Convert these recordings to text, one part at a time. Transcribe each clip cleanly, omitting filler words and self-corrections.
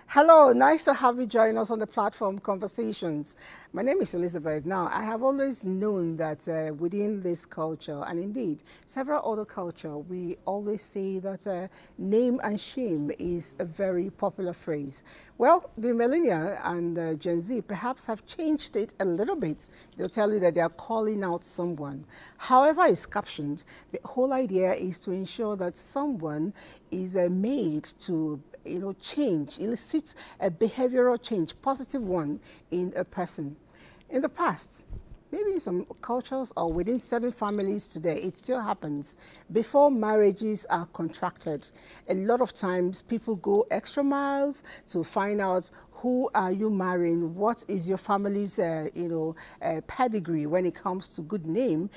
Hello, nice to have you join us on the platform Conversations. My name is Elizabeth. Now, I have always known that within this culture, and indeed several other culture, we always say that name and shame is a very popular phrase. Well, the millennial and Gen Z perhaps have changed it a little bit. They'll tell you that they are calling out someone. However it's captioned, the whole idea is to ensure that someone is made to change, elicit a behavioral change, positive one in a person. In the past, maybe in some cultures or within certain families today, it still happens. Before marriages are contracted, a lot of times people go extra miles to find out who are you marrying, what is your family's pedigree when it comes to good name.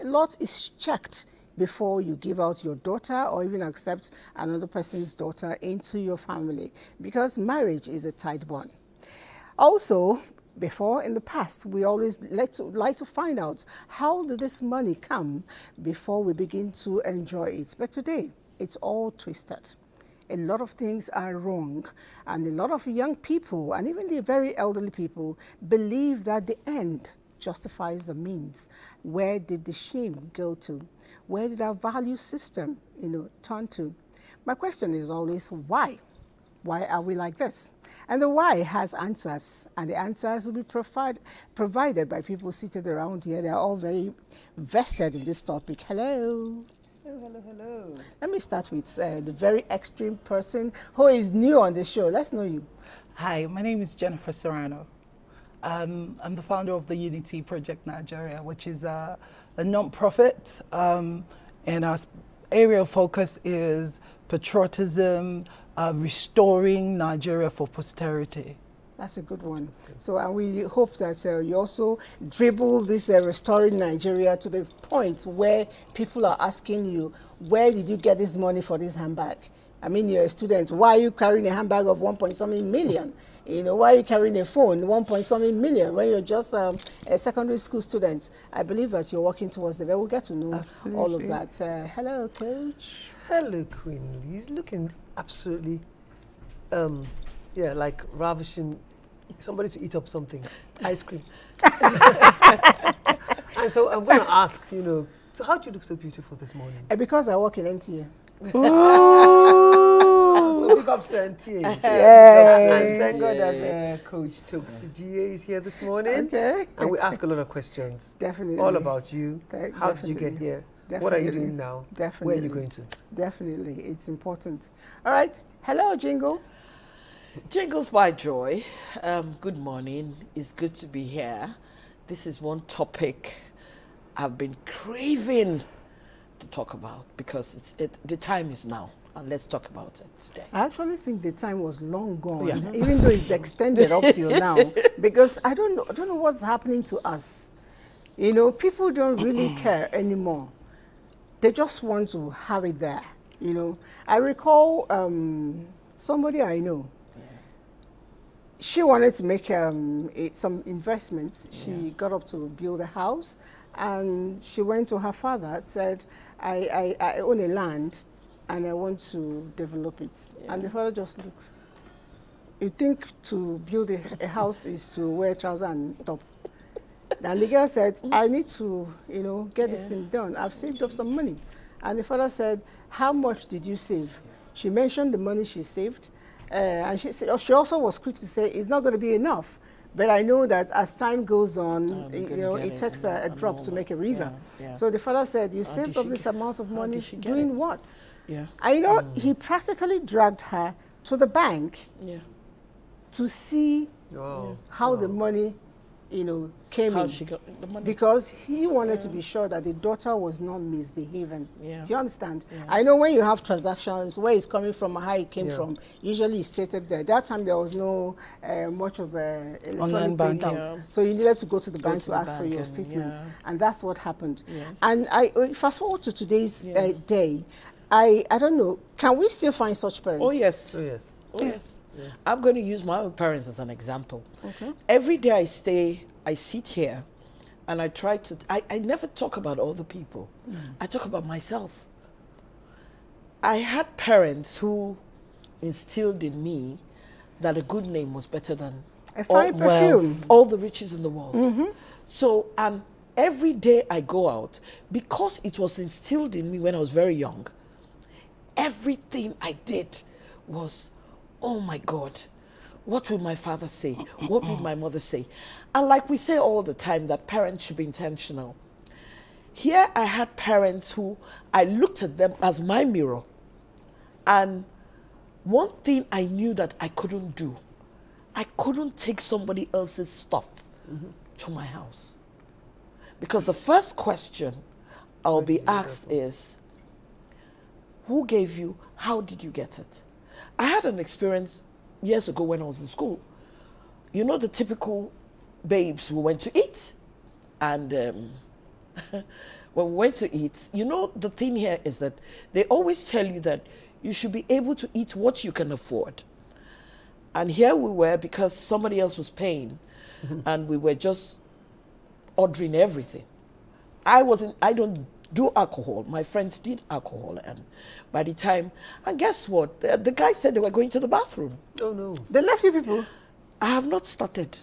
A lot is checked before you give out your daughter or even accept another person's daughter into your family, because marriage is a tight bond. Also, before in the past, we always like to find out how did this money come before we begin to enjoy it. But today, it's all twisted. A lot of things are wrong, and a lot of young people and even the very elderly people believe that the end justifies the means. Where did the shame go to? Where did our value system, turn to? My question is always why? Why are we like this? And the why has answers, and the answers will be provided by people seated around here. They are all very vested in this topic. Hello. Hello. Let me start with the very extreme person who is new on the show. Let's know you. Hi, my name is Jennifer Serrano. I'm the founder of the Unity Project Nigeria, which is a non-profit, and our area of focus is patriotism, restoring Nigeria for posterity. That's a good one. So and we hope that you also dribble this restoring Nigeria to the point where people are asking you, where did you get this money for this handbag? I mean, you're a student. Why are you carrying a handbag of 1-point-something million? Why are you carrying a phone, 1-point-something million, when you're just a secondary school student? I believe that you're working towards the We'll get to know Absolutely. all of that. Hello, Coach. Hello, Queen. He's looking absolutely, like ravishing. Somebody to eat up something. Ice cream. And so I'm going to ask, so how do you look so beautiful this morning? Because I work in NTA. So big up to NTA. Yay. And thank God that Coach Tokes GA is here this morning. Okay. And we ask a lot of questions. Definitely. All about you. How did you get here? Definitely. What are you doing now? Definitely. Where are you going to? Definitely. It's important. All right. Hello, Jingle. Jingles by Joy. Good morning. It's good to be here. This is one topic I've been craving to talk about because the time is now, and let's talk about it today. I actually think the time was long gone, Yeah. even though it's extended up till now, because I don't know what's happening to us. People don't really care anymore. They just want to have it there. I recall somebody I know. She wanted to make some investments. She got up to build a house, and she went to her father, said, I own a land, and I want to develop it. Yeah. And the father just looked. You think to build a house is to wear trousers and top? And the girl said, I need to, get this thing done. I've saved up some money. And the father said, how much did you save? She mentioned the money she saved. And she also was quick to say, it's not going to be enough. But I know that as time goes on, it takes a drop to make a river. Yeah. So the father said, you saved up this amount of money, doing what? Yeah. And he practically dragged her to the bank to see how the money came How in. she got the money. Because he wanted to be sure that the daughter was not misbehaving. Yeah. Do you understand? Yeah. I know when you have transactions, where it's coming from and how it came from, usually it's stated there. That time there was no much of electronic printout. So you needed to go to the bank to ask for your statement. And that's what happened. Yes. And fast forward to today's day, I don't know, can we still find such parents? Oh, yes. Oh, yes. Oh, yes. Yeah. I'm going to use my own parents as an example. Okay. Every day I sit here and I try to, I never talk about other people. I talk about myself. I had parents who instilled in me that a good name was better than A fine perfume. all the riches in the world. So, and every day I go out, because it was instilled in me when I was very young, everything I did was, oh my God, what will my father say? What will my mother say? And like we say all the time, that parents should be intentional. Here I had parents who I looked at them as my mirror. And one thing I knew that I couldn't do, I couldn't take somebody else's stuff to my house. Because the first question I'll be asked is, who gave you, how did you get it? I had an experience years ago when I was in school. You know the typical babes who went to eat. And when we went to eat, you know the thing here is that they always tell you that you should be able to eat what you can afford. And here we were, because somebody else was paying, and we were just ordering everything. I don't do alcohol. My friends did alcohol, and by the time, and guess what? The guy said they were going to the bathroom. Oh no. They left you people. I have not started.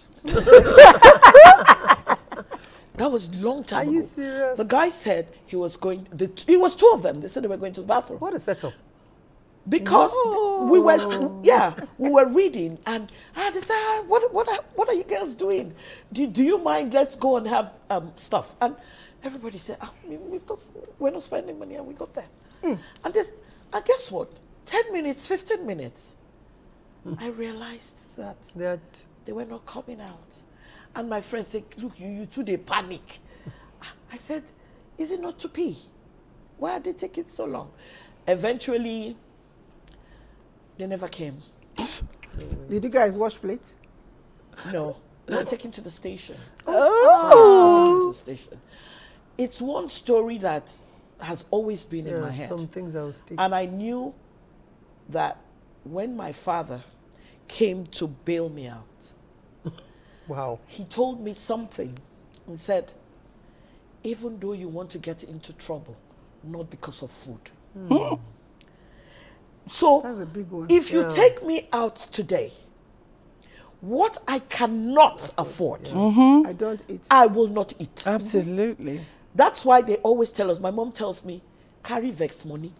That was a long time ago. Are you serious? The guy said he was going, it was two of them. They said they were going to the bathroom. What a setup. Because we were reading, and they said, what are you girls doing? Do you mind? Let's go and have stuff. And everybody said, we're not spending money, and we got there. And guess what? 10 minutes, 15 minutes, I realized that they were not coming out. And my friend said, look, you two, they panic. I said, is it not to pee? Why are they taking so long? Eventually, they never came. Did you guys wash plates? No, they were taken to the station. Oh! Taken to the station. It's one story that has always been in my head. Some things I will stick. And I knew that when my father came to bail me out, Wow. he told me something and said, even though you want to get into trouble, not because of food. So That's a big one. if you take me out today, what I cannot afford, I don't eat. I will not eat. Absolutely. That's why they always tell us, my mom tells me, carry vex money.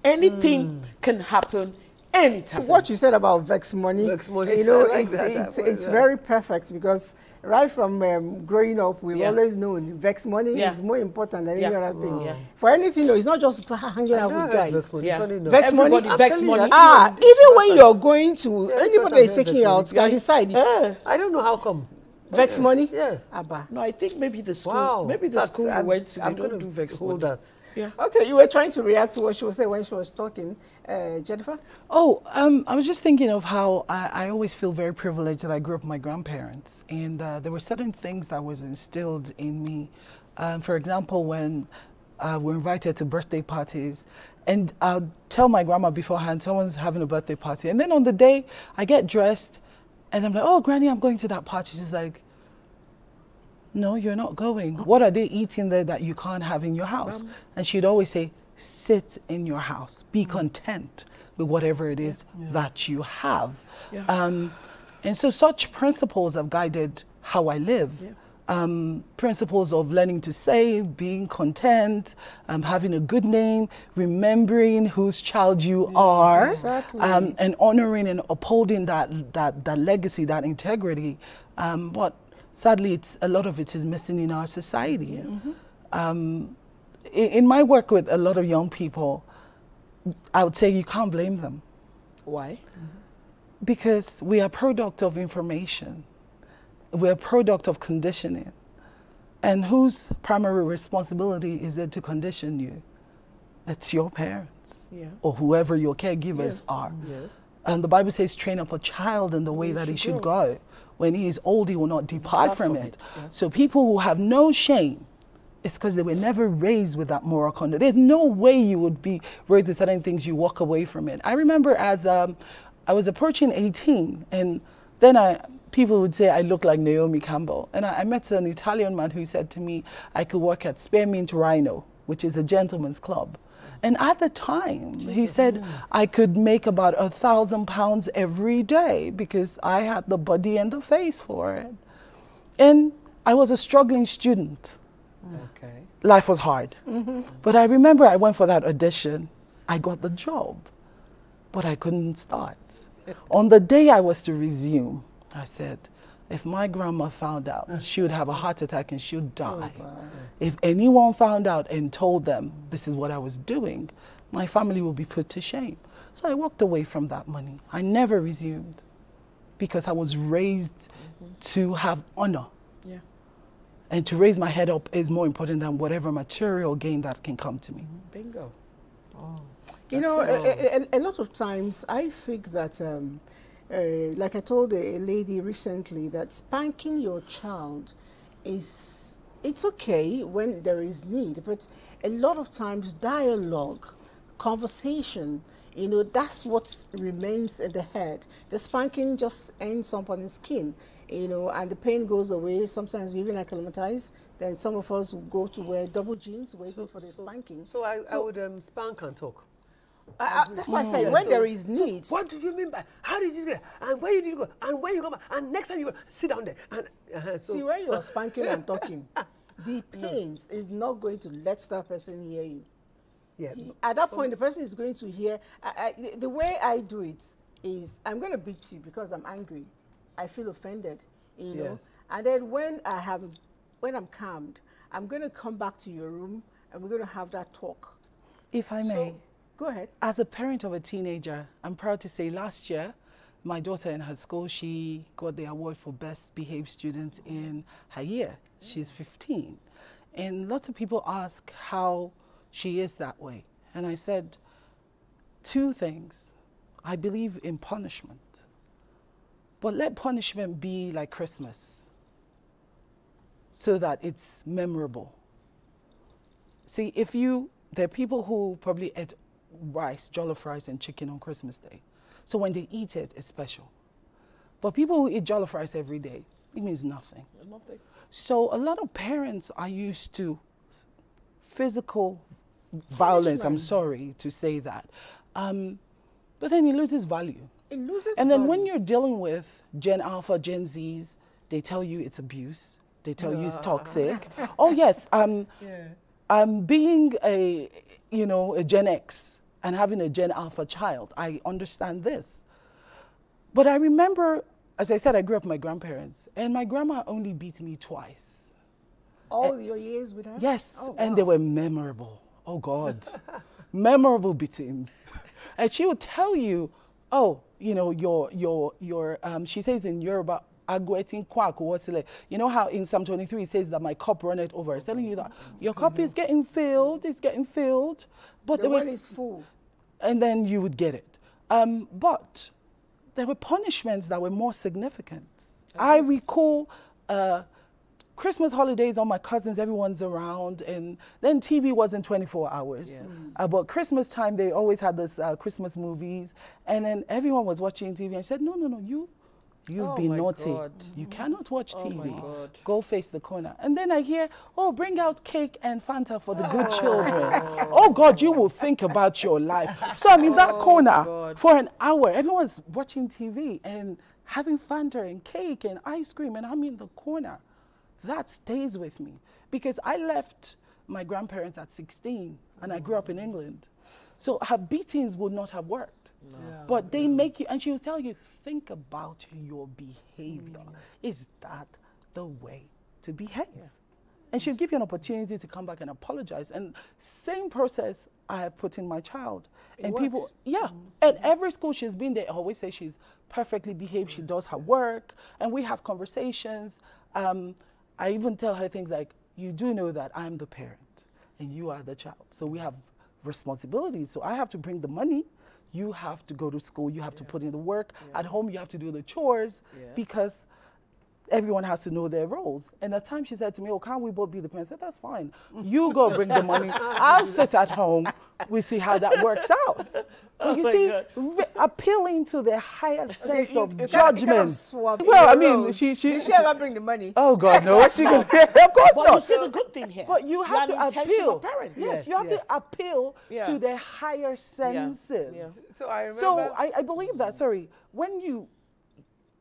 Anything can happen anytime. What you said about vex money, Vex money, you know, I like that. it's very perfect, because right from growing up, we've always known vex money is more important than any other thing. For anything, it's not just hanging out with guys. Vex money. Funny enough. Vex money, Everybody vex money. Even when you're going to, anybody is taking you out can decide. I don't know how come. Vex money? Yeah. Abba. No, I think maybe the school, Wow. maybe the school you went to, they I'm don't gonna do vex hold money. that. Yeah. Okay, you were trying to react to what she was saying when she was talking. Jennifer? Oh, I was just thinking of how I always feel very privileged that I grew up with my grandparents. And there were certain things that was instilled in me. For example, when we're invited to birthday parties, and I'll tell my grandma beforehand, someone's having a birthday party. And then on the day, I get dressed, and I'm like, oh, Granny, I'm going to that party. She's like, no, you're not going. What are they eating there that you can't have in your house? And she'd always say, sit in your house. Be content with whatever it is that you have. And so such principles have guided how I live. Principles of learning to save, being content, having a good name, remembering whose child you are, and honoring and upholding that legacy, that integrity. But sadly, a lot of it is missing in our society. In my work with a lot of young people, I would say you can't blame them. Why? Because we are a product of information. We're a product of conditioning. And whose primary responsibility is it to condition you? It's your parents or whoever your caregivers are. And the Bible says, train up a child in the way that he should go. When he is old, he will not depart from it. So people who have no shame, it's because they were never raised with that moral conduct. There's no way you would be raised with certain things, you walk away from it. I remember as I was approaching 18, and then people would say I look like Naomi Campbell. And I met an Italian man who said to me I could work at Spearmint Rhino, which is a gentleman's club. And at the time, he said I could make about £1,000 every day because I had the body and the face for it. And I was a struggling student. Okay. Life was hard. But I remember I went for that audition. I got the job, but I couldn't start. On the day I was to resume, I said, if my grandma found out, she would have a heart attack and she would die. If anyone found out and told them this is what I was doing, my family would be put to shame. So I walked away from that money. I never resumed because I was raised to have honor. Yeah. And to raise my head up is more important than whatever material gain that can come to me. Bingo. Oh. You know, a lot of times I think that, like I told a lady recently, that spanking your child it's okay when there is need, but a lot of times dialogue, conversation, you know, that's what remains in the head. The spanking just ends up on the skin, you know, and the pain goes away. Sometimes we even acclimatize. Then some of us will go to wear double jeans waiting for the spanking. So I would spank and talk. That's why I say when there is need. What do you mean by, how did you get, and where did you go, and when you come back, and next time you go, sit down there. And, See, when you are spanking and talking, the pains is not going to let that person hear you. Yeah. At that point, the person is going to hear. The way I do it is, I'm going to beat you because I'm angry. I feel offended, you know. Yes. And then when I'm calmed, I'm going to come back to your room and we're going to have that talk. If I may. So, go ahead. As a parent of a teenager, I'm proud to say last year, my daughter in her school, she got the award for best behaved student in her year. She's 15. And lots of people ask how she is that way. And I said, two things. I believe in punishment, but let punishment be like Christmas so that it's memorable. See, there are people who probably ate rice, jollof rice and chicken on Christmas Day. So when they eat it, it's special. But people who eat jollof rice every day, it means nothing. Nothing. So a lot of parents are used to physical violence, I'm sorry to say that. But then it loses value. It loses And then value. when you're dealing with Gen Alpha, Gen Zs, they tell you it's abuse. They tell you it's toxic. Oh yes, being a Gen X and having a Gen Alpha child, I understand this. But I remember, as I said, I grew up with my grandparents, and my grandma only beat me twice. All your years with her? Yes, Oh, and wow. they were memorable. Oh God, memorable beatings. And she would tell you, oh, you know, she says in Yoruba, Agwetin kwak, what's it like? You know how in Psalm 23 it says that my cup runneth over. It's telling you that your cup is getting filled, it's getting filled. But The one is full. and then you would get it. But there were punishments that were more significant. I recall Christmas holidays, all my cousins, everyone's around, and then TV wasn't 24 hours. Yes. But Christmas time, they always had this Christmas movies, and then everyone was watching TV, and I said, no, you've Oh been my naughty. God. You cannot watch Oh my TV. God. Go face the corner. And then I hear, oh, bring out cake and Fanta for the good children. Oh God, you will think about your life. So I'm in that corner God. for an hour. Everyone's watching TV and having Fanta and cake and ice cream, and I'm in the corner. That stays with me because I left my grandparents at 16 and I grew up in England. So her beatings would not have worked. Yeah. But they make you, and she will tell you, think about your behavior. Is that the way to behave? And she'll give you an opportunity to come back and apologize. And same process I have put in my child. It And works. people, at every school she's been there, I always say she's perfectly behaved, she does her work, and we have conversations. I even tell her things like, you do know that I'm the parent and you are the child. So we have responsibilities. So I have to bring the money. You have to go to school. You have to put in the work. At home, you have to do the chores Yes. because everyone has to know their roles. And at times she said to me, oh, can't we both be the parents? I said, that's fine. You go bring the money. I'll sit at home. We see how that works out. But you see, appealing to the higher sense of judgment. Well, I mean, did she ever bring the money? Oh, God, no. She can, of course But not. you see the good thing here. But you have to appeal. Parent. Yes, you have to appeal to their higher senses. Yeah. So I remember. So I believe that, sorry, when you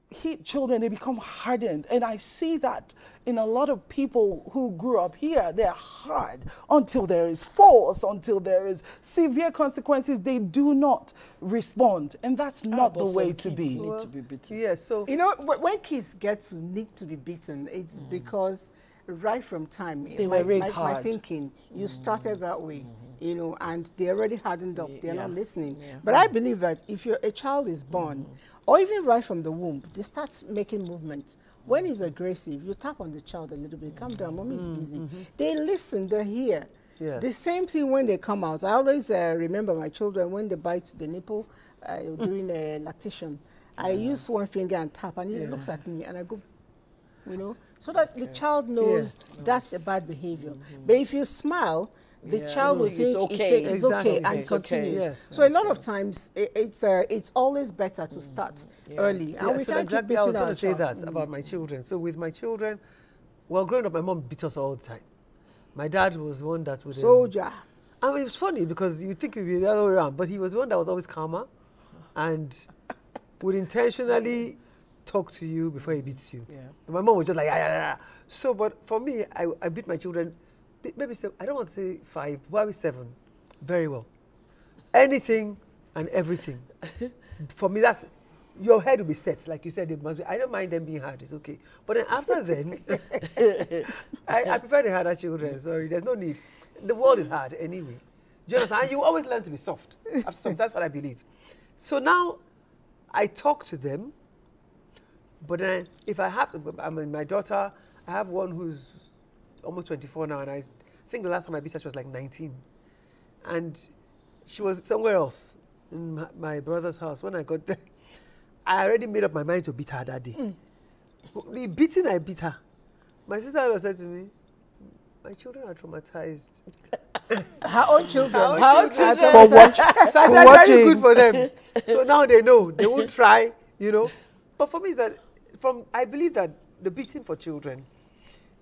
hit children, they become hardened. And I see that in a lot of people who grew up here. They're hard until there is force, until there is severe consequences. They do not respond. And that's not the way to be. Need to be beaten. Yeah, so. You know, when kids get to need to be beaten, it's because right from time, They were raised my hard. thinking, you started that way, you know, and they already hardened up. They're not listening. Yeah. But I believe that if a child is born, or even right from the womb, they start making movement. When he's aggressive, you tap on the child a little bit. Calm down, mommy is busy. They listen, they hear. Yeah. The same thing when they come out. I always remember my children when they bite the nipple during lactation. I use one finger and tap, and he looks at me, and I go, you know, so that the child knows that's a bad behavior. But if you smile, the child will think it's okay and continues. Yeah. So a lot of times it's always better to start early. And we so can't keep exactly, I was beating going our to say child. that about my children. So with my children, well, growing up, my mom beat us all the time. My dad was one that would... Soldier. and it was funny because you think it would be the other way around, but he was the one that was always calmer and would intentionally talk to you before he beats you. Yeah. My mom was just like, yeah. So, but for me, I beat my children, maybe I don't want to say 5, probably 7, very well. Anything and everything. For me, that's, your head will be set, like you said, it must be. I don't mind them being hard, it's okay. But then after then, I prefer the harder children, sorry, there's no need. The world is hard anyway. Do you understand? You always learn to be soft. That's what I believe. So now, I talk to them, but then if I have to, I mean, my daughter, I have one who's almost 24 now, and I think the last time I beat her, she was like 19. And she was somewhere else, in my brother's house. When I got there, I already made up my mind to beat her that day. The beating, I beat her. My sister said to me, my children are traumatized. Her own children. Her own children. For what? So I said, very good for them. So now they know. They won't try, you know. But for me, is that I believe that the beating for children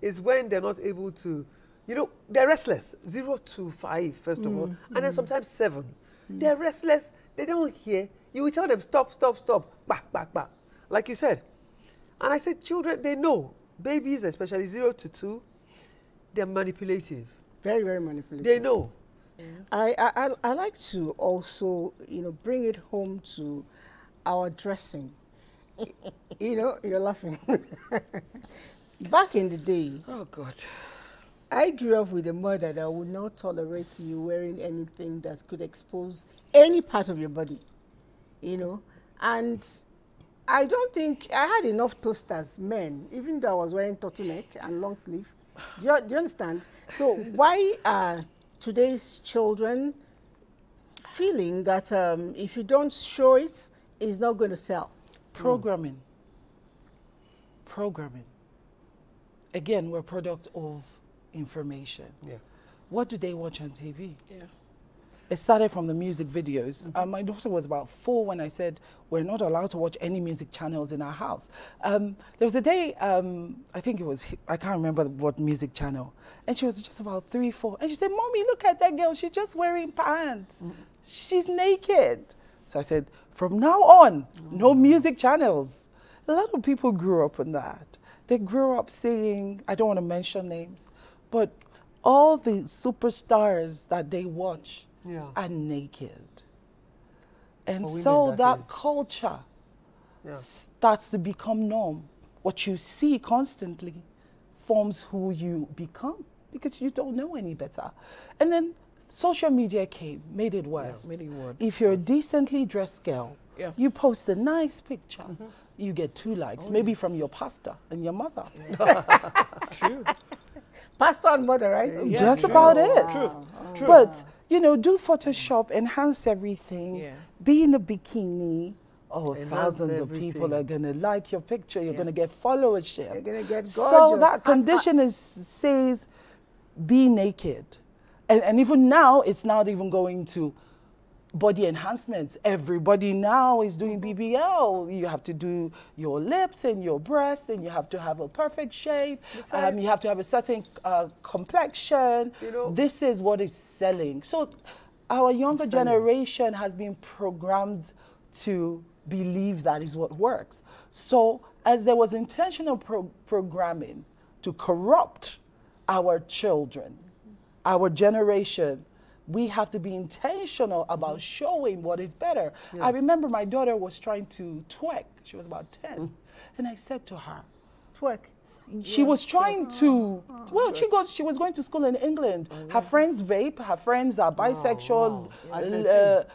is when they're not able to, you know, they're restless. 0 to 5, first of all. And then sometimes 7. They're restless. They don't hear. You will tell them, stop, stop, stop. Back. Like you said. And I said, children, they know. Babies, especially 0 to 2, they're manipulative. Very, very manipulative. They know. I like to also, you know, bring it home to our dressing. You know, you're laughing. Back in the day, Oh, God. I grew up with a mother that would not tolerate you wearing anything that could expose any part of your body, you know. And I don't think I had enough toasters, men, even though I was wearing turtleneck and long sleeve. Do you understand? So why are today's children feeling that if you don't show it, it's not going to sell? Programming. Again, we're a product of information. Yeah. What do they watch on TV? Yeah. It started from the music videos. My daughter was about 4 when I said we're not allowed to watch any music channels in our house. There was a day, I think it was, I can't remember what music channel, and she was just about 3, 4, and she said, "Mommy, look at that girl, she's just wearing pants. She's naked." So I said, from now on, no music channels. A lot of people grew up on that. They grew up seeing, I don't want to mention names, but all the superstars that they watch are naked. And For women, so that is. culture Yeah. starts to become norm. What you see constantly forms who you become because you don't know any better. And then social media came, made it worse. Made it worse. If you're a decently dressed girl, you post a nice picture, you get 2 likes, maybe from your pastor and your mother. True. Pastor and mother, right? That's about it. True. But, you know, do Photoshop, enhance everything, Yeah. be in a bikini, oh, Enhance thousands of people everything. are going to like your picture. You're Yeah. going to get followership. You're going to get gorgeous. So that Hats, condition hats. says be naked. And even now, it's not even going to body enhancements. Everybody now is doing BBL. You have to do your lips and your breasts, and you have to have a perfect shape. Besides- You have to have a certain complexion. You know- This is what is selling. So our younger generation has been programmed to believe that is what works. So as there was intentional programming to corrupt our children, our generation, we have to be intentional about showing what is better. I remember my daughter was trying to twerk. She was about 10. And I said to her, Twerk. she was trying to, well, she was going to school in England. Her friends vape, her friends are bisexual. At No,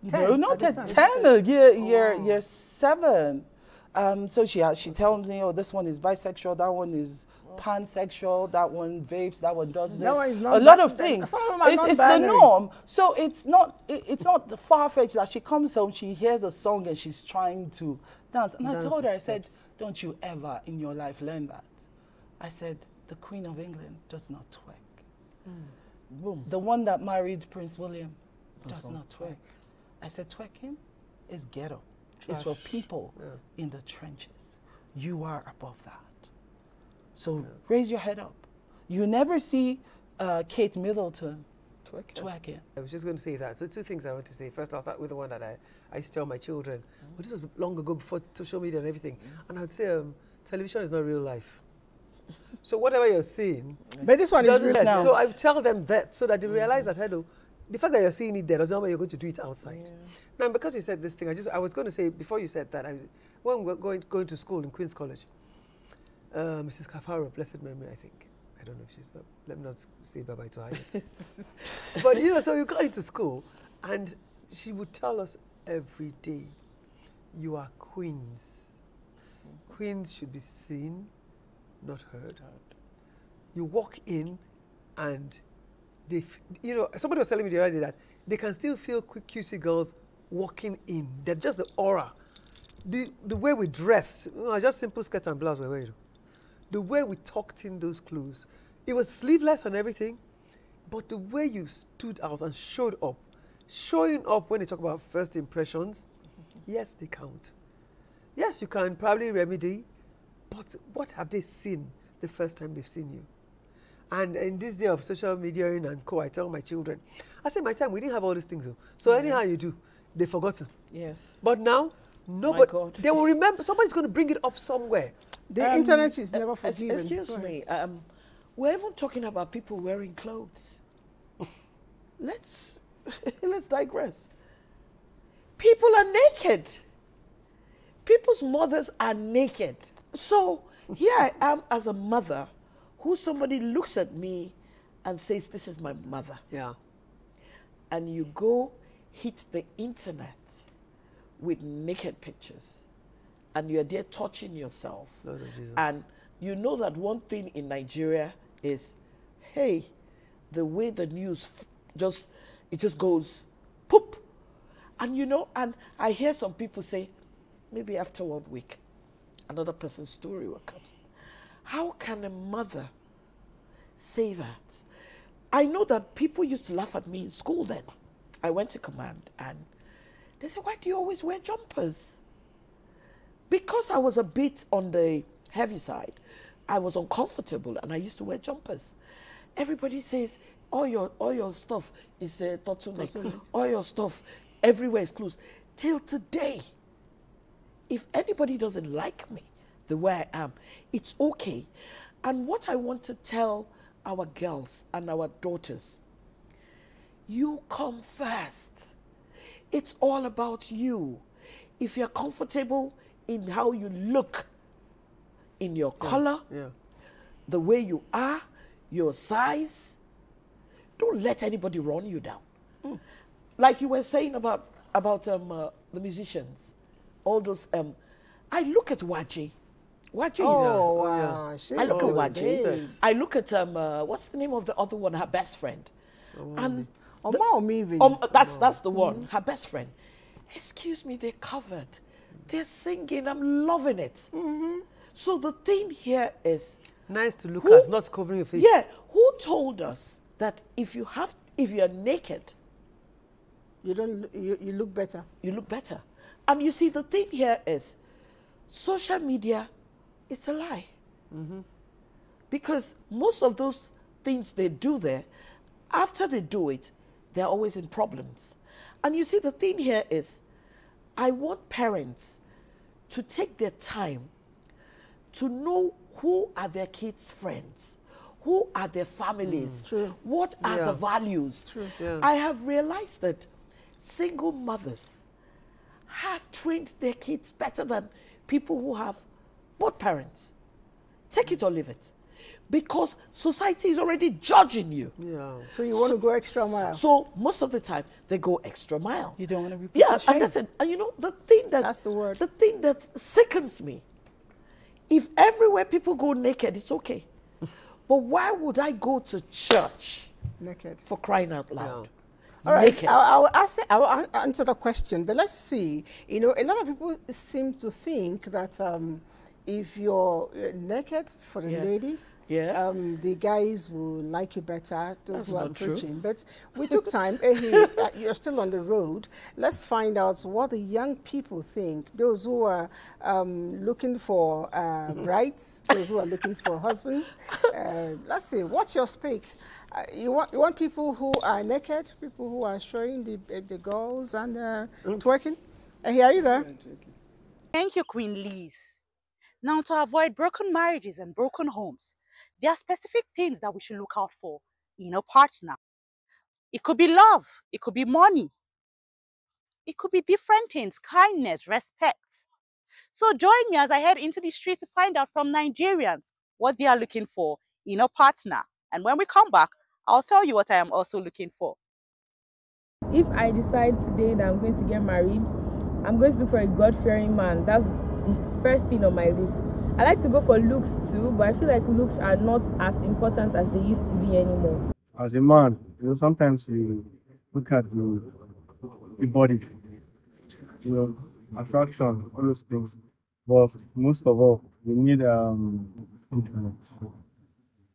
10, not at the 10, time. year 7. So she tells me, oh, this one is bisexual, that one is pansexual, that one vapes, that one does this. That one is a lot of things. Some of them are It's the non-binary. norm. So it's not far-fetched that she comes home, she hears a song and she's trying to dance. And I Dance told the her, I said, steps. don't you ever in your life learn that. I said, the Queen of England does not twerk. Boom. The one that married Prince William does not twerk. I said, twerking is ghetto. It's for people in the trenches. You are above that. So raise your head up. You never see Kate Middleton twerking. I was just going to say that. So 2 things I want to say. First, I'll start with the one that I used to tell my children. But this was long ago, before social media and everything. And I would say, television is not real life. So whatever you're seeing, But this one is doesn't real now. So I tell them that so that they realize that, hello, the fact that you're seeing it there doesn't mean you're going to do it outside. Now, because you said this thing, I was going to say, before you said that, when we were going to school in Queen's College, Mrs. Kafaro, blessed memory, I think. I don't know if she's, let me not say bye-bye to her yet. But, you know, so you go into school, and she would tell us every day, you are queens. Queens should be seen, not heard. You walk in, and they, you know, somebody was telling me the other day that they can still feel cutesy girls walking in. They're just the aura. The way we dressed, you know, just simple skirt and blouse we're wearing. The way we tucked in those clothes, it was sleeveless and everything, but the way you stood out and showed up, showing up when they talk about first impressions, yes, they count. Yes, you can probably remedy, but what have they seen the first time they've seen you? And in this day of social media and co, I tell my children, I say, my time, we didn't have all these things. So anyhow you do, they've forgotten. Yes. But now, nobody, God. they will remember, somebody's going to bring it up somewhere. The internet is never forgiven. Excuse me. We're even talking about people wearing clothes. Let's digress. People are naked. People's mothers are naked. So here I am as a mother who somebody looks at me and says, this is my mother. Yeah. And you go hit the internet with naked pictures. And you're there touching yourself. Lord of Jesus. And you know that one thing in Nigeria is, hey, the way the news it just goes poop. And you know, and I hear some people say, maybe after 1 week, another person's story will come. How can a mother say that? I know that people used to laugh at me in school then. I went to command and they said, why do you always wear jumpers? Because I was a bit on the heavy side, I was uncomfortable and I used to wear jumpers. Everybody says, all your stuff is a turtleneck. All your stuff, everywhere is closed. Till today, if anybody doesn't like me the way I am, it's okay. And what I want to tell our girls and our daughters, you come first. It's all about you. If you're comfortable in how you look, in your color, the way you are, your size, don't let anybody run you down. Like you were saying about the musicians, all those. I look at Waji. Waji Oh, is. wow. I look at She's Waji. I look at what's the name of the other one? Her best friend. And Oma Omivi. that's the one. Her best friend. Excuse me, they're covered. They're singing. I'm loving it. So the thing here is, Nice to look at, not covering your face. yeah, who told us that if you're naked, You don't. You look better. you look better? And you see, the thing here is, social media is a lie. Because most of those things they do there, after they do it, they're always in problems. And you see, the thing here is, I want parents to take their time to know who are their kids' friends, who are their families, True. what are the values. True. Yeah. I have realized that single mothers have trained their kids better than people who have both parents. Take it or leave it. Because society is already judging you. Yeah. So you want to go extra mile. So most of the time, they go extra mile. You don't want to repeat Yeah, the shame. and that's it. And you know, the thing That's the word. The thing that sickens me, if everywhere people go naked, it's okay. But why would I go to church Naked. for crying out loud? All right, Naked. I will answer the question, but let's see. You know, a lot of people seem to think that if you're naked for the ladies, the guys will like you better, those That's who are not true. preaching. But we took time. You're still on the road. Let's find out what the young people think. Those who are looking for brides, those who are looking for husbands. Let's see, what's your speak? You want people who are naked, people who are showing the girls and twerking? Hey, are you there? Thank you, Queen Liz. Now, to avoid broken marriages and broken homes, there are specific things that we should look out for in a partner. It could be love, it could be money, it could be different things, kindness, respect. So join me as I head into the street to find out from Nigerians what they are looking for in a partner. And when we come back, I'll tell you what I am also looking for. If I decide today that I'm going to get married, I'm going to look for a God-fearing man. That's the first thing on my list. I like to go for looks too, but I feel like looks are not as important as they used to be anymore. As a man, sometimes you look at the body, attraction, all those things. But most of all, we need internet.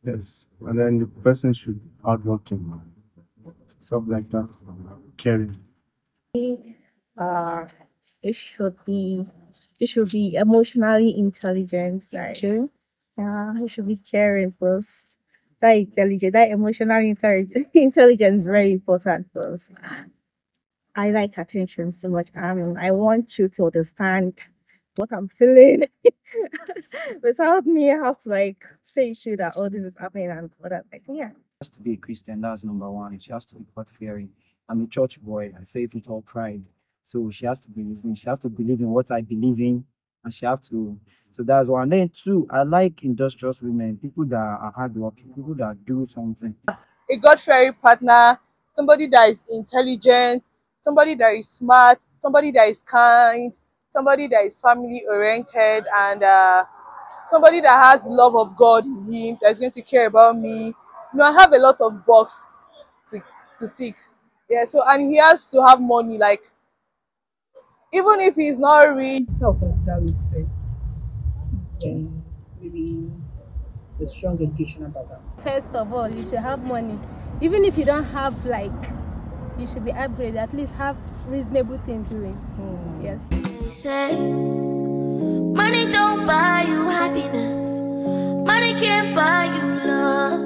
Yes, and then the person should be hardworking, stuff like that, caring. Uh, it should be emotionally intelligent. Like, yeah, it should be caring first. That intelligent, that emotionally intelligence is very important because I like attention so much. I want you to understand what I'm feeling without me have to like say to you that oh this is happening and all that. Like, yeah. Has to be a Christian, that's number one. She has to be God fearing. I'm a church boy, I say it with all pride. So she has to believe in what I believe in, and she have to. So that's one. Then two, I like industrious women, people that are hardworking, people that do something. A God-fearing partner, somebody that is intelligent, somebody that is smart, somebody that is kind, somebody that is family-oriented, and somebody that has the love of God in him, that's going to care about me. You know, I have a lot of boxes to tick. Yeah, so, and he has to have money, like, even if he's not rich. Self-consider look first. Then maybe the strong education about that. First of all, you should have money. Even if you don't have like, you should be average. At least have reasonable things doing. Yes. They say money don't buy you happiness. Money can't buy you love.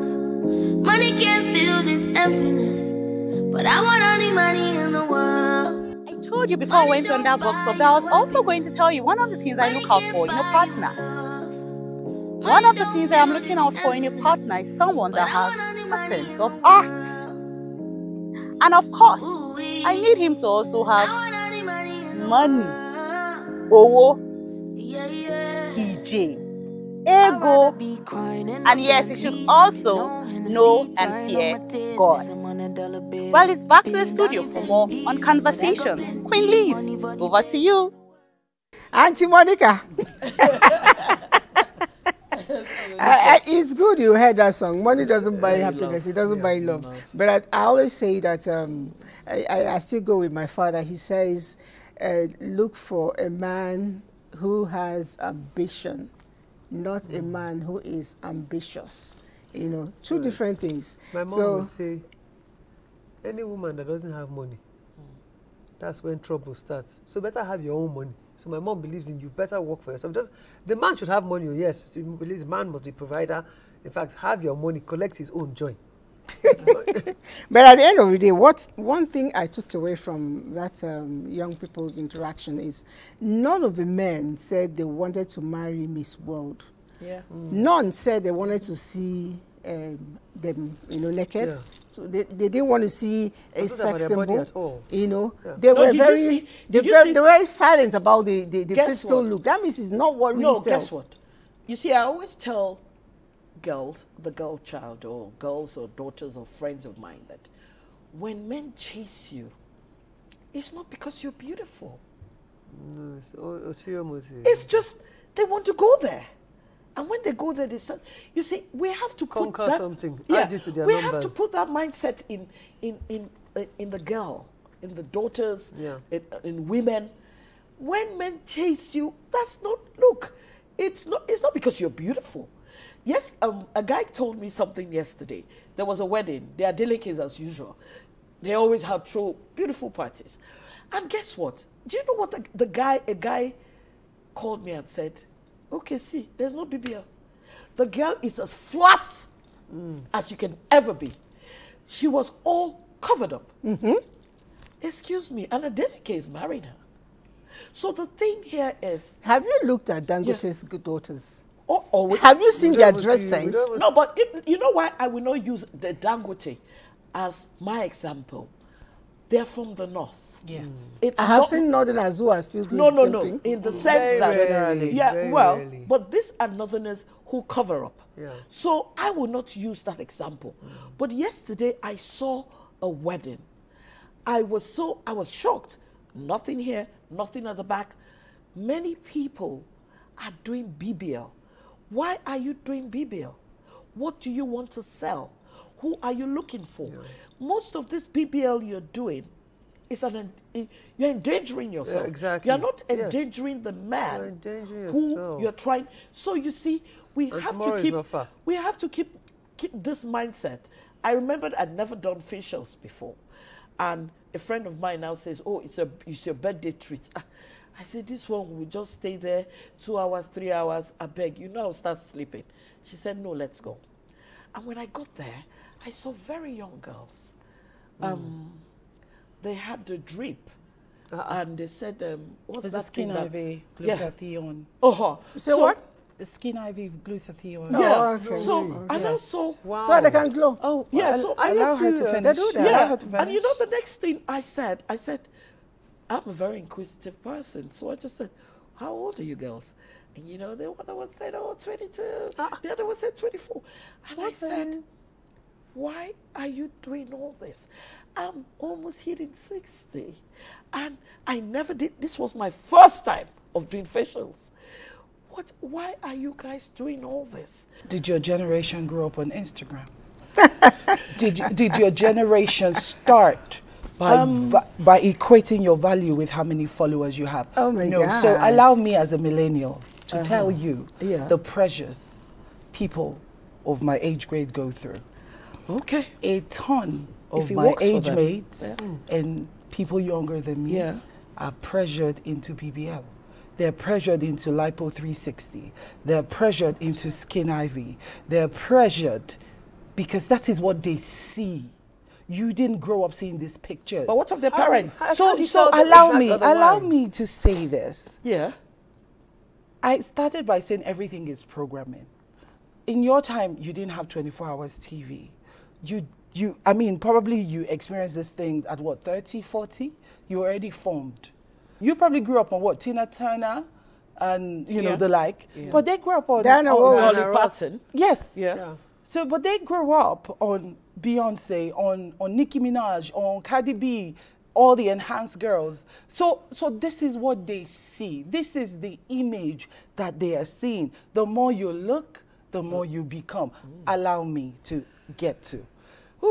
Money can't fill this emptiness. But I want all the money in the world. I told you before I went on that box club that I was also going to tell you one of the things I look out for in a partner. One of the things I am looking out for in a partner is someone that has a sense of art. And of course, I need him to also have money. Owo, EJ, ego, and yes, he should also know and fear God. Well, it's back to the studio for more on Conversations. Queen Liz, over to you. Auntie Monica. It's good you heard that song. Money doesn't buy happiness, it doesn't buy love. But I always say that I still go with my father. He says, look for a man who has ambition, not a man who is ambitious. You know, two different things. My mom would say, any woman that doesn't have money, that's when trouble starts. So better have your own money. So my mom believes in you better work for yourself. The man should have money, yes. She believes the man must be provider. In fact, have your money, collect his own joy. But at the end of the day, one thing I took away from that young people's interaction is none of the men said they wanted to marry Miss World. Yeah. None said they wanted to see them, you know, naked. Yeah. So they didn't want to see a sex symbol at all. You know, they were very silent about the physical look. That means it's not what really sells. Guess what? You see, I always tell girls, the girl child, or girls or daughters or friends of mine, that when men chase you, it's not because you're beautiful. No, it's just they want to go there. And when they go there, they start. You see, we have to conquer something. Yeah, to their we numbers. have to put that mindset in the girl, in the daughters, in women. When men chase you, that's not. Look, it's not because you're beautiful. Yes, a guy told me something yesterday. There was a wedding. They are delicates as usual. They always have beautiful parties. And guess what? Do you know what a guy called me and said? Okay, see, there's no BBL. The girl is as flat as you can ever be. She was all covered up. Excuse me, and a delicate is marrying her. So the thing here is... Have you looked at Dangote's daughters? Have you seen their dress sense? No, but you know why I will not use the Dangote as my example? They're from the north. Yes. I have seen northerners who are still doing the same thing. In the sense that, but these are northerners who cover up. Yeah. So I will not use that example. But yesterday I saw a wedding. I was shocked. Nothing here, nothing at the back. Many people are doing BBL. Why are you doing BBL? What do you want to sell? Who are you looking for? Yeah. Most of this BBL you're doing is you're endangering yourself. Yeah, exactly. You're not endangering the man you're endangering who yourself. You're trying. So you see, we have to keep this mindset. I remembered I'd never done facials before, and a friend of mine now says, "Oh, it's your birthday treat." I said, "This one will just stay there 2 hours, 3 hours. I beg you, I'll start sleeping." She said, "No, let's go." And when I got there, I saw very young girls. They had the drip, and they said, "What's that skin IV glutathione?" So what? The skin IV glutathione. Oh, okay. So I now saw. Wow. So they can glow. Oh, yeah. So I allow her to finish. They do that. Yeah. Allow her to finish. And you know the next thing I said, I'm a very inquisitive person, so I just said, "How old are you girls?" And you know, the other one said, "Oh, 22." The other one said 24. And I said, "Why are you doing all this? I'm almost hitting 60. And I never did, this was my first time of doing facials. Why are you guys doing all this?" Did your generation grow up on Instagram? did your generation start by equating your value with how many followers you have? Oh my God. So allow me as a millennial to tell you the pressures people of my age grade go through. Okay. A ton of my age mates and people younger than me are pressured into BBL. They're pressured into Lipo 360. They're pressured into Skin IV. They're pressured because that is what they see. You didn't grow up seeing these pictures. But what of their parents? So allow me to say this. Yeah. I started by saying everything is programming. In your time, you didn't have 24 hours TV. I mean, probably you experienced this thing at what, 30, 40? You were already formed. You probably grew up on what, Tina Turner and, you know, the like. Yeah. But they grew up on... Dolly Parton. Yes. Yeah. So, but they grew up on Beyonce, on Nicki Minaj, on Cardi B, all the enhanced girls. So this is what they see. This is the image that they are seeing. The more you look, the more you become. Allow me to get to.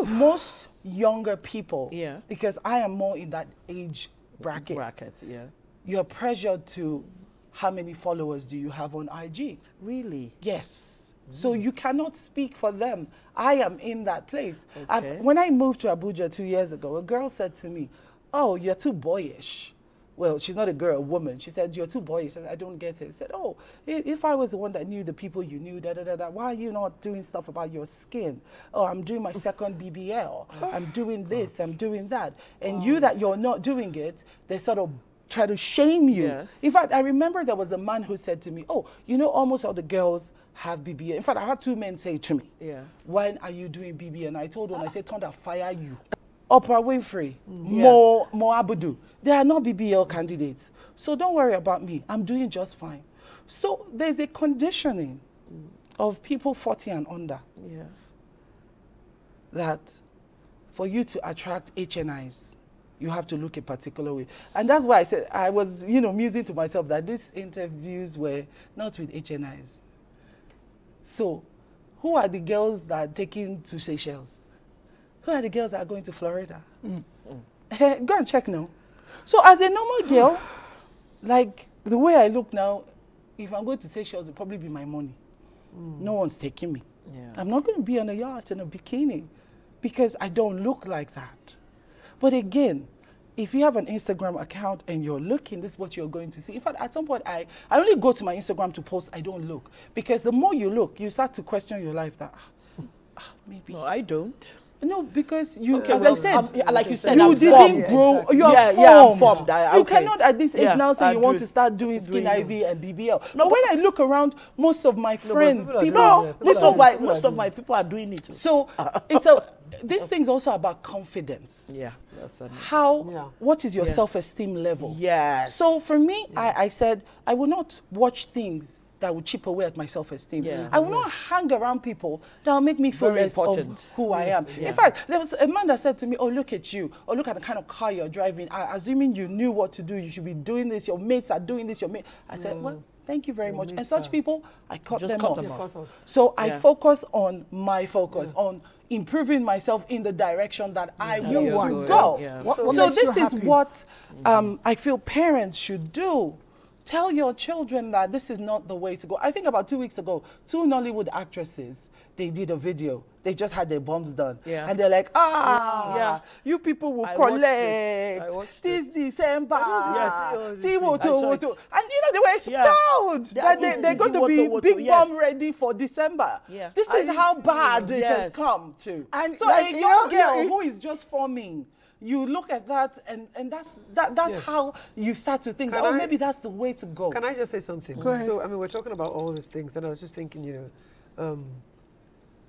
Most younger people, because I am more in that age bracket. Yeah. You're pressured to how many followers do you have on IG. Really? Yes. So you cannot speak for them. I am in that place. Okay. When I moved to Abuja 2 years ago, a girl said to me, "Oh, you're too boyish." Well, she's not a girl, a woman. She said, "You're too boyish." I said, "I don't get it." She said, "Oh, if I was the one that knew the people you knew, why are you not doing stuff about your skin? Oh, I'm doing my second BBL. I'm doing this, I'm doing that." And you that you're not doing it, they sort of try to shame you. Yes. In fact, I remember there was a man who said to me, "Oh, you know, almost all the girls have BBL." In fact, I had 2 men say to me, Yeah. "When are you doing BBL?" And I told one, I said, "Thunder, fire you." Oprah Winfrey, Mo Abudu, they are not BBL candidates. So don't worry about me. I'm doing just fine. So there's a conditioning of people 40 and under that for you to attract HNIs, you have to look a particular way. And that's why I said, I was, musing to myself that these interviews were not with HNIs. So who are the girls that are taken to Seychelles? Who are the girls that are going to Florida? Go and check now. So as a normal girl, like the way I look now, if I'm going to Seychelles, it'll probably be my money. No one's taking me. Yeah. I'm not going to be on a yacht in a bikini because I don't look like that. But again, if you have an Instagram account and you're looking, this is what you're going to see. In fact, at some point, I only go to my Instagram to post, I don't look. Because the more you look, you start to question your life that, maybe. No, I don't. No, because you, as I said, like you said, you I'm didn't formed. grow. Exactly. You are formed. Yeah, I'm formed. You cannot at this age now say I you want do. to start doing skin IV and BBL. No, but when I look around, most of my friends, most of my people are doing it. So this thing's also about confidence. Yeah. What is your self-esteem level? Yes. So for me, I said, I will not watch things that will chip away at my self-esteem. Yeah. I will not hang around people that will make me feel Very less important. of who I am. Yeah. In fact, there was a man that said to me, "Oh, look at you. Or look at the kind of car you're driving. Assuming you knew what to do, you should be doing this. Your mates are doing this. I said, well, thank you very much. And such people, I cut them off. So I focus on my focus, on improving myself in the direction that I want to go. Yeah. So this is what I feel parents should do. Tell your children that this is not the way to go. I think about 2 weeks ago, 2 Nollywood actresses, they did a video. They just had their bums done. Yeah. And they're like, you people will collect this December. See what. And they were proud that they're going to be big bum ready for December. Yeah. This is how bad it has come to. And so a young girl who is just forming, you look at that, and that's how you start to think, maybe that's the way to go. Can I just say something? Go ahead. So, I mean, we're talking about all these things, and I was just thinking,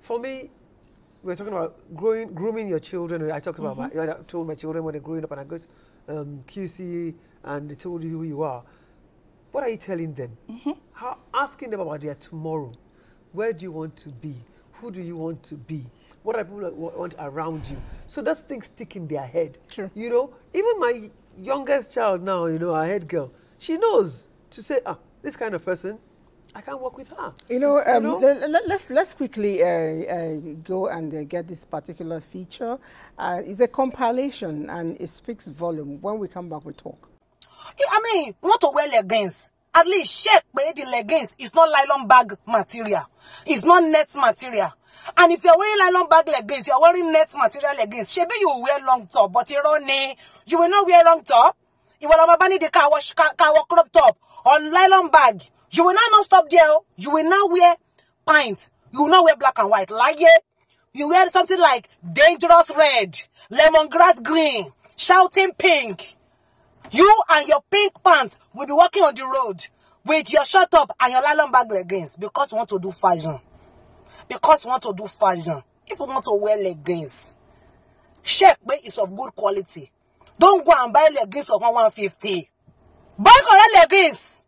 for me, we're talking about grooming your children. I talked about I told my children when they're growing up, and I got QC, and they told you who you are. What are you telling them? Asking them about their tomorrow. Where do you want to be? Who do you want to be? What are people want around you? So those things stick in their head. Sure. Even my youngest child now, our head girl, she knows to say, this kind of person, I can't work with her. Let's quickly go and get this particular feature. It's a compilation and it speaks volume. When we come back, we talk. I mean, want to wear leggings. At least check where the leggings is not nylon bag material. It's not net material. And if you're wearing nylon bag leggings, you're wearing net material leggings. Maybe you will wear long top, but you will not wear long top. You will not wear the car crop top on nylon bag. You will not stop there. You will not wear pint. You will not wear black and white. Like you wear something like dangerous red, lemongrass green, shouting pink. You and your pink pants will be walking on the road with your short top and your nylon bag leggings because you want to do fashion. Because you want to do fashion. If you want to wear leggings, check where it's of good quality. Don't go and buy leggings of 150. Buy correct leggings.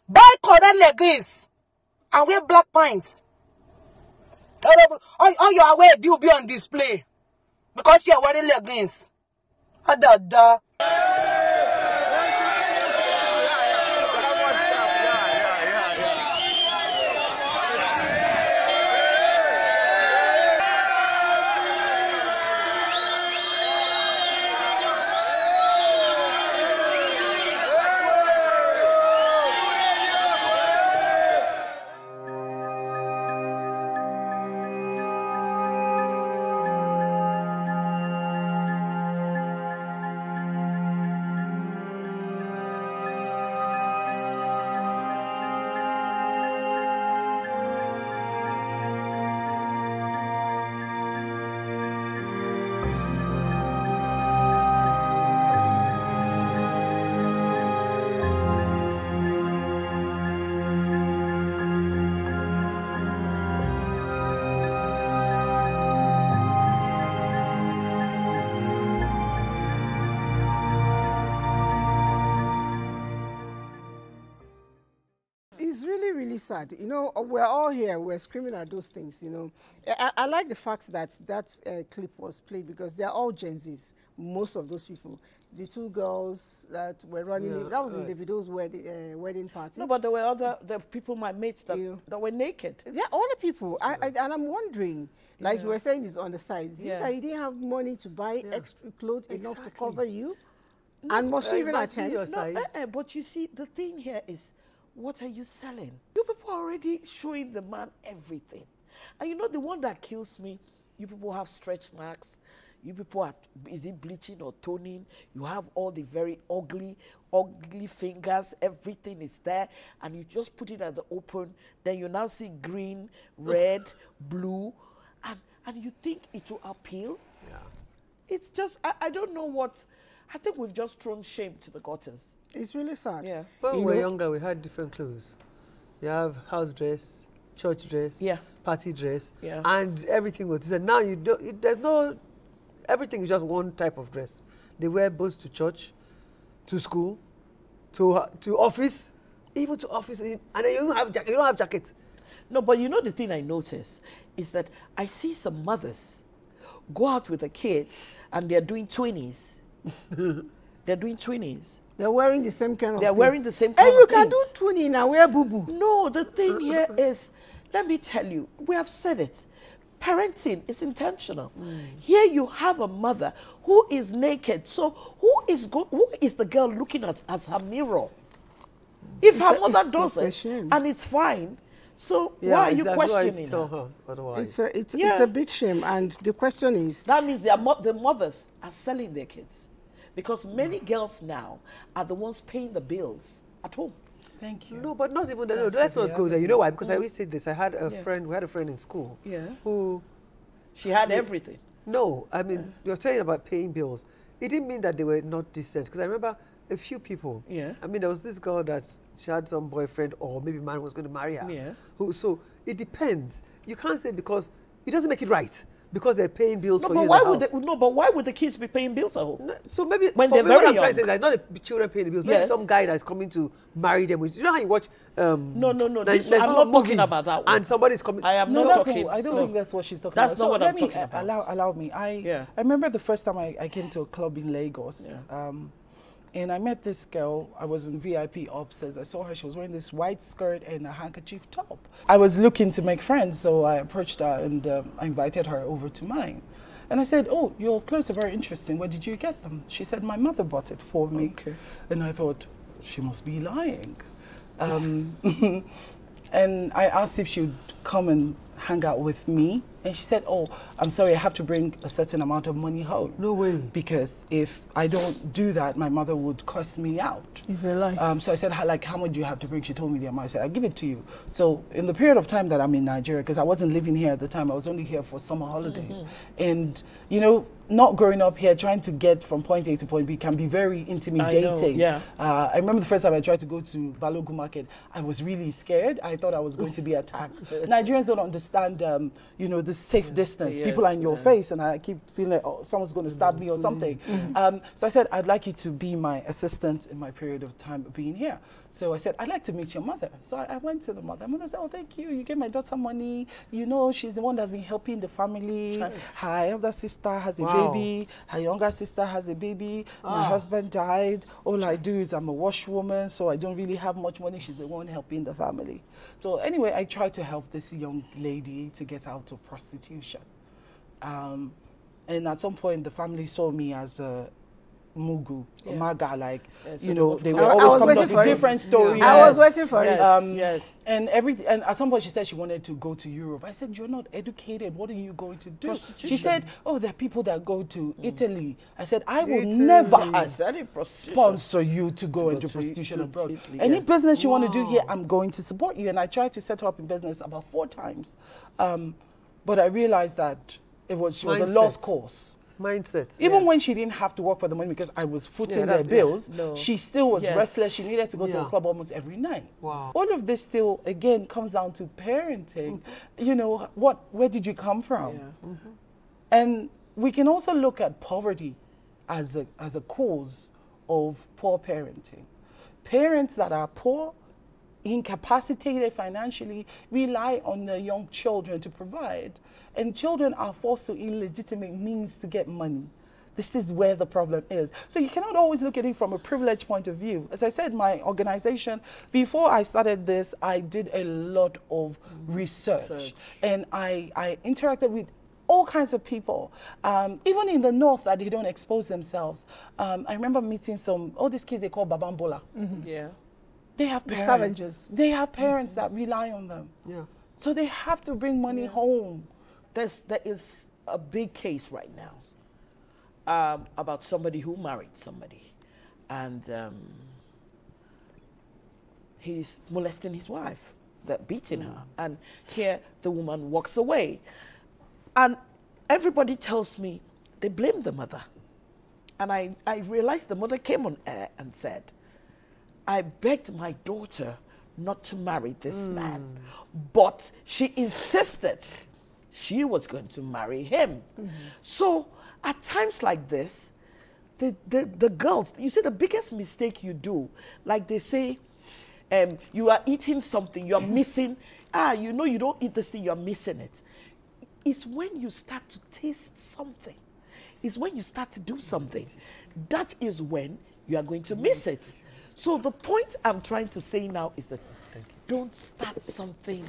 Buy correct leggings. And wear black pants. All your wear will be on display. Because you are wearing leggings. sad. You know, we're all here, we're screaming at those things, you know. I like the fact that that clip was played because they're all Gen Zs, most of those people. The two girls that were running, that was in Davido's wedding party. No, but there were the people, my mates, that, that were naked. Yeah, all the people. And I'm wondering, like you were saying, is on the side. Is that you didn't have money to buy extra clothes enough to cover you? No, and must you even attend? No, but you see, the thing here is, what are you selling? You people are already showing the man everything. And you know, the one that kills me, you people have stretch marks. You people are, is it bleaching or toning? You have all the very ugly fingers. Everything is there. And you just put it at the open. Then you now see green, red, blue. And you think it will appeal? Yeah. It's just, I don't know what, I think we've just thrown shame to the gutters. It's really sad. Yeah. When we were younger, we had different clothes. You have house dress, church dress, party dress, and everything was different. Now you don't, there's no, everything is just one type of dress. They wear both to church, to school, to office, even to office, and then you don't have jacket. No, but you know the thing I notice is that I see some mothers go out with the kids and they're doing 20s. They're doing 20s. They're wearing the same kind of They're wearing the same kind of things. And you can do 20 now, wear boo-boo. No, the thing here is, let me tell you, we have said it. Parenting is intentional. Here you have a mother who is naked. So who is the girl looking at as her mirror? If her mother does it and it's fine, so why are you questioning her? Otherwise. It's a big shame. And the question is... That means the mothers are selling their kids. Because many girls now are the ones paying the bills at home. Thank you. No, but not even that. No, let's not go there. You know why? Because I always say this. I had a friend, we had a friend in school who... She had everything. No, I mean, you're saying about paying bills. It didn't mean that they were not decent. Because I remember a few people. Yeah. I mean, there was this girl that she had some boyfriend or maybe man was going to marry her. Yeah. So it depends. You can't say because it doesn't make it right. Because they're paying bills for you in the house. But why would the kids be paying bills at home? No, so maybe when they're very young. What I'm trying to say is not the children paying the bills. Maybe some guy that's coming to marry them. You know how you watch? No. I'm not talking about that one. And somebody's coming. I am not talking. I don't think that's what she's talking about. That's not what I'm talking about. Allow me. I remember the first time I came to a club in Lagos. Yeah. And I met this girl. I was in VIP upstairs. I saw her. She was wearing this white skirt and a handkerchief top. I was looking to make friends, so I approached her and I invited her over to mine. And I said, "Oh, your clothes are very interesting. Where did you get them?" She said, "My mother bought it for me." Okay. And I thought, she must be lying. And I asked if she would come and hang out with me. And she said, "Oh, I'm sorry, I have to bring a certain amount of money home." No way. Because if I don't do that, my mother would cuss me out. Is a lie. So I said, like, how much do you have to bring? She told me the amount. I said, I'll give it to you. So in the period of time that I'm in Nigeria, because I wasn't living here at the time, I was only here for summer holidays. And, you know, not growing up here, trying to get from point A to point B can be very intimidating. I remember the first time I tried to go to Balogun Market, I was really scared. I thought I was going to be attacked. Nigerians don't understand, you know, the safe distance. People are in your face, and I keep feeling like, oh, someone's going to stab me or something. So I said, I'd like you to be my assistant in my period of time of being here. So I said, I'd like to meet your mother. So I went to the mother. My mother said, "Oh, thank you. You gave my daughter money. You know, she's the one that's been helping the family. Her elder sister has a baby. Her younger sister has a baby. My husband died. All I do is I'm a washwoman, so I don't really have much money. She's the one helping the family." So anyway, I tried to help this young lady to get out of prostitution. And at some point, the family saw me as a Mugu, Maga, like, you know, they were always coming up with different stories. I was waiting for it. And everything. And at some point, she said she wanted to go to Europe. I said, "You're not educated. What are you going to do?" She said, "Oh, there are people that go to Italy." I said, "I will never sponsor you to go into prostitution abroad. Any business you want to do here, I'm going to support you." And I tried to set her up in business about 4 times. But I realized that she was a lost cause. Mindset. Even when she didn't have to work for the money because I was footing their bills, she still was restless. She needed to go to a club almost every night. Wow. All of this still, again, comes down to parenting. You know, where did you come from? And we can also look at poverty as a cause of poor parenting. Parents that are poor incapacitated financially, rely on the young children to provide. And children are forced to illegitimate means to get money. This is where the problem is. So you cannot always look at it from a privileged point of view. As I said, my organization, before I started this, I did a lot of research. And I interacted with all kinds of people, even in the north that they don't expose themselves. I remember meeting all these kids they call Babambola. Yeah. They have parents. The scavengers. They have parents that rely on them. Yeah. So they have to bring money home. There is a big case right now about somebody who married somebody, and he's molesting his wife, beating her, and here the woman walks away, and everybody tells me they blame the mother, and I realized the mother came on air and said, I begged my daughter not to marry this man, but she insisted she was going to marry him. So at times like this, the girls, you see the biggest mistake you do, like they say, you are eating something, you are missing, you know you don't eat this thing, you are missing it. It's when you start to taste something. It's when you start to do something. That is when you are going to miss it. So the point I'm trying to say now is that don't start something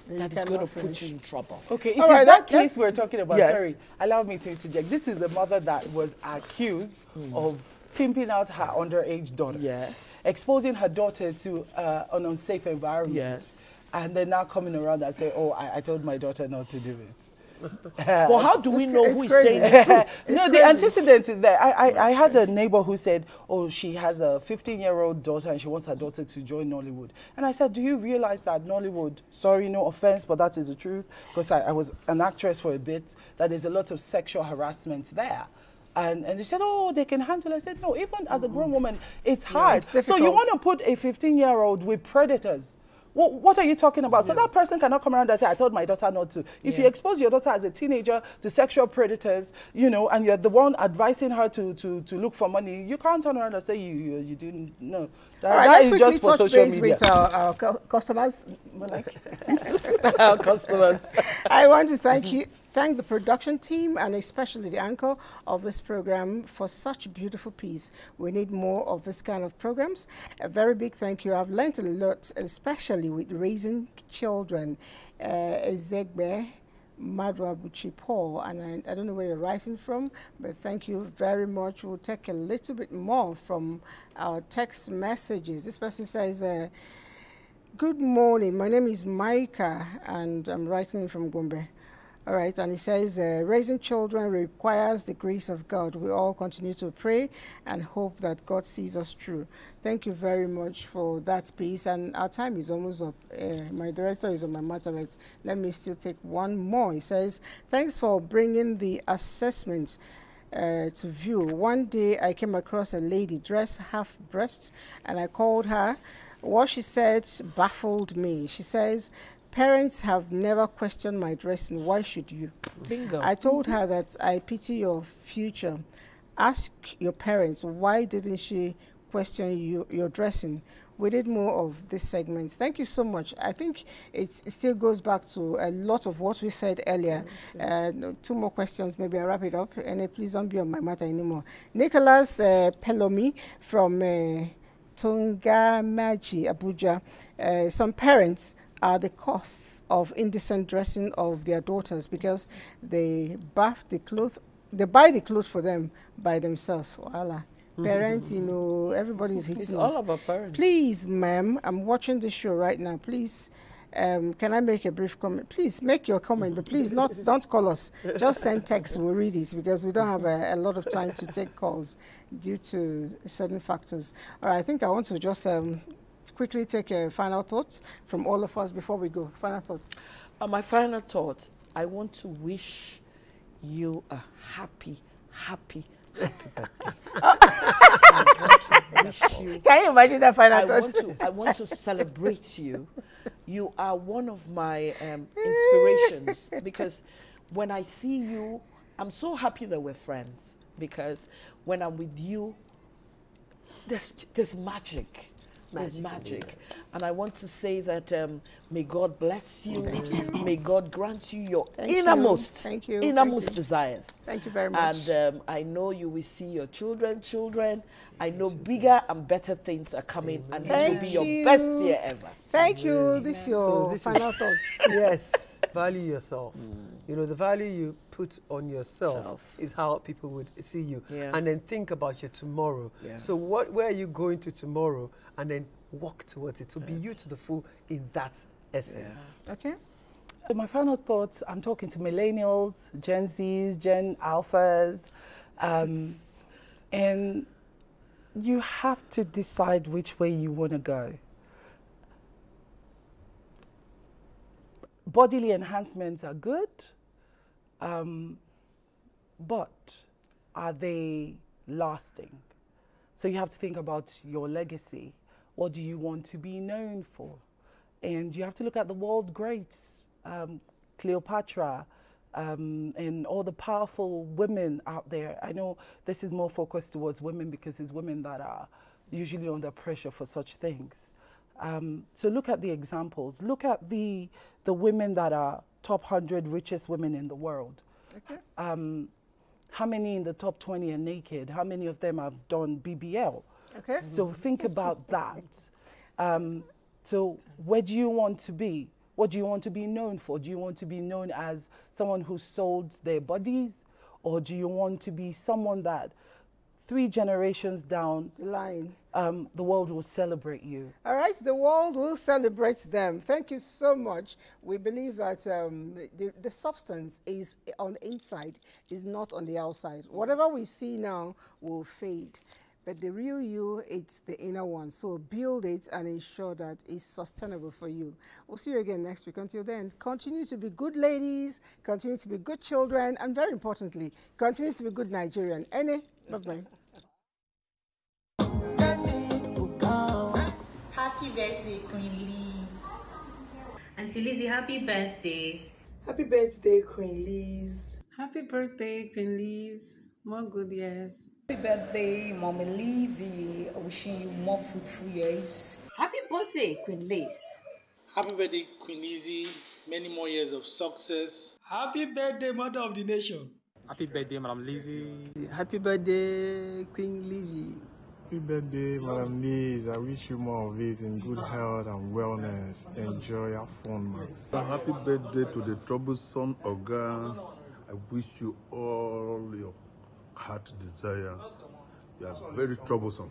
that is going to put you in trouble. Okay, if it's that case we're talking about, sorry, allow me to interject. This is the mother that was accused of pimping out her underage daughter, exposing her daughter to an unsafe environment, and then now coming around and say, oh, I told my daughter not to do it. But how do we know who is saying the truth? No, the antecedent is there. I had a neighbor who said, oh, she has a 15-year-old daughter and she wants her daughter to join Nollywood. And I said, do you realize that Nollywood, sorry, no offense, but that is the truth, because I was an actress for a bit, that there's a lot of sexual harassment there. And they said, oh, they can handle it. I said, no, even as a grown woman, it's hard. It's so you want to put a 15-year-old with predators. What are you talking about? So that person cannot come around and say, I told my daughter not to. If you expose your daughter as a teenager to sexual predators, you know, and you're the one advising her to look for money, you can't turn around and say you didn't know. That is just for social media. With our customers. Our customers. I want to thank the production team and especially the anchor of this program for such a beautiful piece. We need more of this kind of programs. A very big thank you. I've learned a lot, especially with raising children. Ezegbe Madwabuchi Paul, and I don't know where you're writing from, but thank you very much. We'll take a little bit more from our text messages. This person says, good morning, my name is Micah, and I'm writing from Gombe. All right, and he says, raising children requires the grace of God. We all continue to pray and hope that God sees us through. Thank you very much for that piece, and our time is almost up. My director is on my matter, but let me still take one more. He says, thanks for bringing the assessment to view. One day I came across a lady dressed half breast, and I called her. What she said baffled me. She says, parents have never questioned my dressing. Why should you? Bingo. I told her that I pity your future. Ask your parents, why didn't she question your dressing? We did more of this segment. Thank you so much. I think it still goes back to a lot of what we said earlier. Two more questions, maybe I'll wrap it up. And please don't be on my matter anymore. Nicholas Pelomi from Tongamaji, Abuja. Some parents are the costs of indecent dressing of their daughters because they buy the clothes for them by themselves. Voila. Parents, you know, everybody's hitting it's us. all about parents. Please, ma'am, I'm watching this show right now. Please, can I make a brief comment? Please make your comment, but please don't call us. Just send text. We'll read it because we don't have a lot of time to take calls due to certain factors. All right, I think I want to just quickly take final thoughts from all of us before we go. Final thoughts. My final thought, I want to wish you a happy birthday. Can you imagine that final thought? I want to celebrate you. You are one of my inspirations because when I see you, I'm so happy that we're friends because when I'm with you, there's magic. There's magic. And I want to say that may God bless you. May God grant you your innermost desires. Thank you very much. And I know you will see your children. I know bigger and better things are coming, and this will be your best year ever. Thank you. This is your final thoughts. Yes, value yourself. You know, the value you put on yourself is how people would see you. And then think about your tomorrow. So where are you going to tomorrow? And then walk towards it. To be you to the full in that essence. Okay. So my final thoughts, I'm talking to millennials, Gen Zs, Gen Alphas, and you have to decide which way you want to go. Bodily enhancements are good, but are they lasting? So you have to think about your legacy. What do you want to be known for? And you have to look at the world greats, Cleopatra, and all the powerful women out there. I know this is more focused towards women because it's women that are usually under pressure for such things. So look at the examples. Look at the women that are top 100 richest women in the world. Okay. How many in the top 20 are naked? How many of them have done BBL? Okay. So think about that. So where do you want to be? What do you want to be known for? Do you want to be known as someone who sold their bodies? Or do you want to be someone that 3 generations down the line, the world will celebrate you? All right, the world will celebrate them. Thank you so much. We believe that the substance is on the inside, is not on the outside. Whatever we see now will fade. But the real you, it's the inner one. So build it and ensure that it's sustainable for you. We'll see you again next week. Until then, continue to be good ladies, continue to be good children, and very importantly, continue to be good Nigerian. Bye-bye. Happy birthday, Queen Liz. Auntie Lizzie, happy birthday. Happy birthday, Queen Liz. Happy birthday, Queen Liz. More good years. Happy birthday, Mommy Lizzie. Wishing you more fruitful years. Happy birthday, Queen Liz. Happy birthday, Queen Lizzie. Many more years of success. Happy birthday, Mother of the Nation. Happy birthday, Madam Lizzie. Happy birthday, Queen Lizzie. Happy birthday, Madam Liz. I wish you more of it in good health and wellness. Enjoy, have fun, man. Happy birthday to the troublesome Oga. I wish you all your heart desire. You are very troublesome.